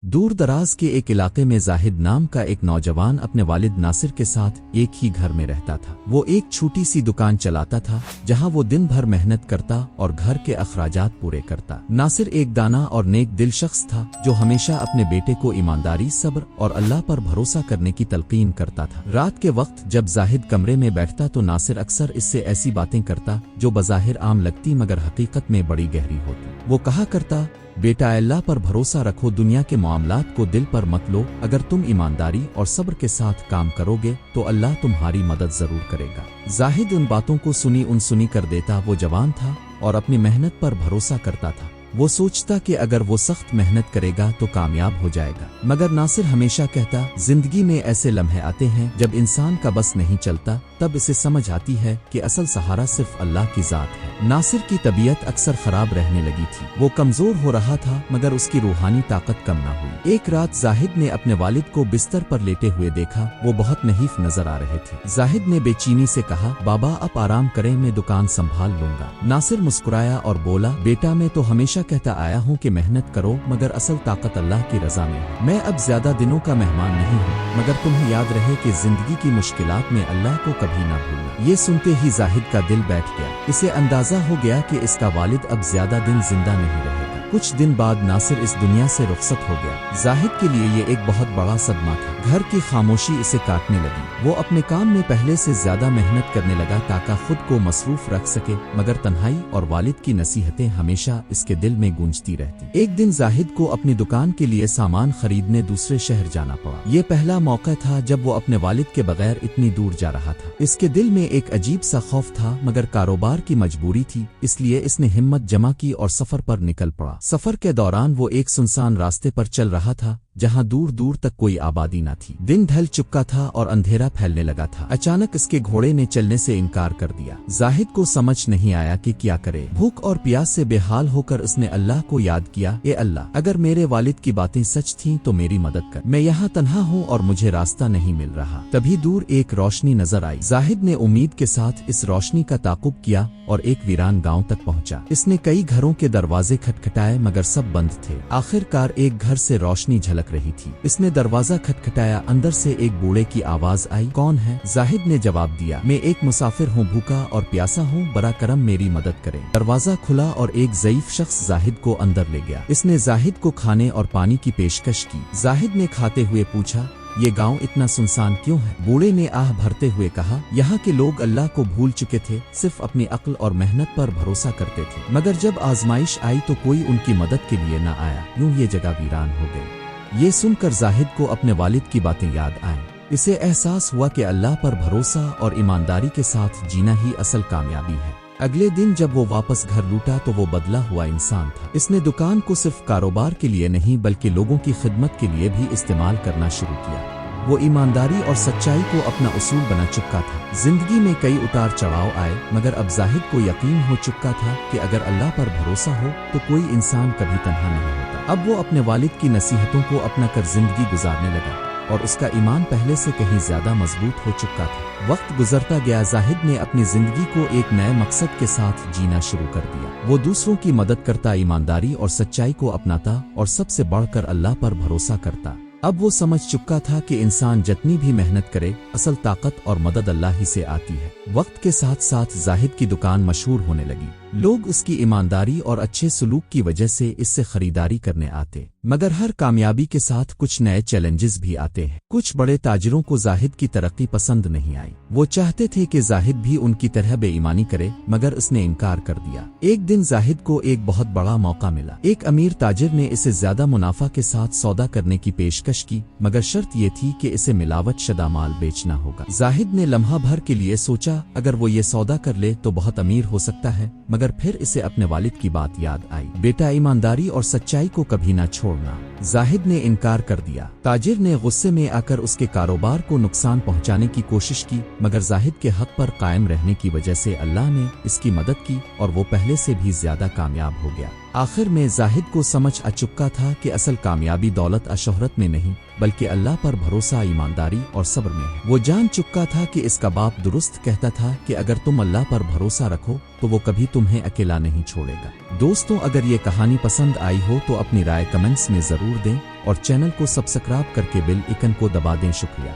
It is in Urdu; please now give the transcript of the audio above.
دور دراز کے ایک علاقے میں زاہد نام کا ایک نوجوان اپنے والد ناصر کے ساتھ ایک ہی گھر میں رہتا تھا۔ وہ ایک چھوٹی سی دکان چلاتا تھا جہاں وہ دن بھر محنت کرتا اور گھر کے اخراجات پورے کرتا۔ ناصر ایک دانا اور نیک دل شخص تھا جو ہمیشہ اپنے بیٹے کو ایمانداری، صبر اور اللہ پر بھروسہ کرنے کی تلقین کرتا تھا۔ رات کے وقت جب زاہد کمرے میں بیٹھتا تو ناصر اکثر اس سے ایسی باتیں کرتا جو بظاہر عام لگتی مگر حقیقت میں بڑی گہری ہوتی۔ وہ کہا کرتا، بیٹا اللہ پر بھروسہ رکھو، دنیا کے معاملات کو دل پر مت لو، اگر تم ایمانداری اور صبر کے ساتھ کام کرو گے تو اللہ تمہاری مدد ضرور کرے گا۔ زاہد ان باتوں کو سنی کر دیتا۔ وہ جوان تھا اور اپنی محنت پر بھروسہ کرتا تھا۔ وہ سوچتا کہ اگر وہ سخت محنت کرے گا تو کامیاب ہو جائے گا، مگر ناصر ہمیشہ کہتا، زندگی میں ایسے لمحے آتے ہیں جب انسان کا بس نہیں چلتا، تب اسے سمجھ آتی ہے کہ اصل سہارا صرف اللہ کی ذات ہے۔ ناصر کی طبیعت اکثر خراب رہنے لگی تھی۔ وہ کمزور ہو رہا تھا مگر اس کی روحانی طاقت کم نہ ہوئی۔ ایک رات زاہد نے اپنے والد کو بستر پر لیٹے ہوئے دیکھا۔ وہ بہت نحیف نظر آ رہے تھے۔ زاہد نے بے چینی سے کہا، بابا اب آرام کریں، میں دکان سنبھال لوں گا۔ ناصر مسکرایا اور بولا، بیٹا میں تو ہمیشہ کہتا آیا ہوں کہ محنت کرو مگر اصل طاقت اللہ کی رضا میں ہے۔ میں اب زیادہ دنوں کا مہمان نہیں ہوں، مگر تمہیں یاد رہے کہ زندگی کی مشکلات میں اللہ کو کبھی نہ بھولنا۔ یہ سنتے ہی زاہد کا دل بیٹھ گیا۔ اسے اندازہ ہو گیا کہ اس کا والد اب زیادہ دن زندہ نہیں رہے گا۔ کچھ دن بعد ناصر اس دنیا سے رخصت ہو گیا۔ زاہد کے لیے یہ ایک بہت بڑا صدمہ تھا۔ گھر کی خاموشی اسے کاٹنے لگی۔ وہ اپنے کام میں پہلے سے زیادہ محنت کرنے لگا تاکہ خود کو مصروف رکھ سکے، مگر تنہائی اور والد کی نصیحتیں ہمیشہ اس کے دل میں گونجتی رہتی۔ ایک دن زاہد کو اپنی دکان کے لیے سامان خریدنے دوسرے شہر جانا پڑا۔ یہ پہلا موقع تھا جب وہ اپنے والد کے بغیر اتنی دور جا رہا تھا۔ اس کے دل میں ایک عجیب سا خوف تھا، مگر کاروبار کی مجبوری تھی، اس لیے اس نے ہمت جمع کی اور سفر پر نکل پڑا۔ سفر کے دوران وہ ایک سنسان راستے پر چل رہا تھا جہاں دور دور تک کوئی آبادی نہ تھی۔ دن ڈھل چکا تھا اور اندھیرا پھیلنے لگا تھا۔ اچانک اس کے گھوڑے نے چلنے سے انکار کر دیا۔ زاہد کو سمجھ نہیں آیا کہ کیا کرے۔ بھوک اور پیاس سے بے حال ہو کر اس نے اللہ کو یاد کیا، اے اللہ، اگر میرے والد کی باتیں سچ تھیں تو میری مدد کر، میں یہاں تنہا ہوں اور مجھے راستہ نہیں مل رہا۔ تبھی دور ایک روشنی نظر آئی۔ زاہد نے امید کے ساتھ اس روشنی کا تعاقب کیا اور ایک ویران گاؤں تک پہنچا۔ اس نے کئی گھروں کے دروازے کھٹکھٹائے مگر سب بند تھے۔ آخر کار ایک گھر سے روشنی جھلک رہی تھی۔ اس نے دروازہ کھٹکھٹایا، اندر سے ایک بوڑھے کی آواز آئی، کون ہے؟ زاہد نے جواب دیا، میں ایک مسافر ہوں، بھوکا اور پیاسا ہوں، برا کرم میری مدد کرے۔ دروازہ کھلا اور ایک ضعیف شخص زاہد کو اندر لے گیا۔ اس نے زاہد کو کھانے اور پانی کی پیشکش کی۔ زاہد نے کھاتے ہوئے پوچھا، یہ گاؤں اتنا سنسان کیوں ہے؟ بوڑھے نے آہ بھرتے ہوئے کہا، یہاں کے لوگ اللہ کو بھول چکے تھے، صرف اپنی عقل اور محنت پر بھروسہ کرتے تھے، مگر جب آزمائش آئی تو کوئی ان کی مدد کے لیے نہ آیا، یوں یہ جگہ ویران ہو گئی۔ یہ سن کر زاہد کو اپنے والد کی باتیں یاد آئیں۔ اسے احساس ہوا کہ اللہ پر بھروسہ اور ایمانداری کے ساتھ جینا ہی اصل کامیابی ہے۔ اگلے دن جب وہ واپس گھر لوٹا تو وہ بدلا ہوا انسان تھا۔ اس نے دکان کو صرف کاروبار کے لیے نہیں بلکہ لوگوں کی خدمت کے لیے بھی استعمال کرنا شروع کیا۔ وہ ایمانداری اور سچائی کو اپنا اصول بنا چکا تھا۔ زندگی میں کئی اتار چڑھاؤ آئے مگر اب زاہد کو یقین ہو چکا تھا کہ اگر اللہ پر بھروسہ ہو تو کوئی انسان کبھی تنہا نہیں ہوتا۔ اب وہ اپنے والد کی نصیحتوں کو اپنا کر زندگی گزارنے لگا اور اس کا ایمان پہلے سے کہیں زیادہ مضبوط ہو چکا تھا۔ وقت گزرتا گیا، زاہد نے اپنی زندگی کو ایک نئے مقصد کے ساتھ جینا شروع کر دیا۔ وہ دوسروں کی مدد کرتا، ایمانداری اور سچائی کو اپناتا اور سب سے بڑھ کر اللہ پر بھروسہ کرتا۔ اب وہ سمجھ چکا تھا کہ انسان جتنی بھی محنت کرے، اصل طاقت اور مدد اللہ ہی سے آتی ہے۔ وقت کے ساتھ ساتھ زاہد کی دکان مشہور ہونے لگی۔ لوگ اس کی ایمانداری اور اچھے سلوک کی وجہ سے اس سے خریداری کرنے آتے، مگر ہر کامیابی کے ساتھ کچھ نئے چیلنجز بھی آتے ہیں۔ کچھ بڑے تاجروں کو زاہد کی ترقی پسند نہیں آئی۔ وہ چاہتے تھے کہ زاہد بھی ان کی طرح بے ایمانی کرے، مگر اس نے انکار کر دیا۔ ایک دن زاہد کو ایک بہت بڑا موقع ملا۔ ایک امیر تاجر نے اسے زیادہ منافع کے ساتھ سودا کرنے کی پیشکش کی، مگر شرط یہ تھی کہ اسے ملاوٹ شدہ مال بیچنا ہوگا۔ زاہد نے لمحہ بھر کے لیے سوچا، اگر وہ یہ سودا کر لے تو بہت امیر ہو سکتا ہے، مگر پھر اسے اپنے والد کی بات یاد آئی، بیٹا ایمانداری اور سچائی کو کبھی نہ چھوڑنا۔ زاہد نے انکار کر دیا۔ تاجر نے غصے میں آ کر اس کے کاروبار کو نقصان پہنچانے کی کوشش کی، مگر زاہد کے حق پر قائم رہنے کی وجہ سے اللہ نے اس کی مدد کی اور وہ پہلے سے بھی زیادہ کامیاب ہو گیا۔ آخر میں زاہد کو سمجھ آ چکا تھا کہ اصل کامیابی دولت اور شہرت میں نہیں بلکہ اللہ پر بھروسہ ایمانداری اور صبر میں ہے۔ وہ جان چکا تھا کہ اس کا باپ درست کہتا تھا کہ اگر تم اللہ پر بھروسہ رکھو تو وہ کبھی تمہیں اکیلا نہیں چھوڑے گا۔ دوستوں، اگر یہ کہانی پسند آئی ہو تو اپنی رائے کمنٹس میں ضرور دیں اور چینل کو سبسکرائب کر کے بیل آئکن کو دبا دیں۔ شکریہ۔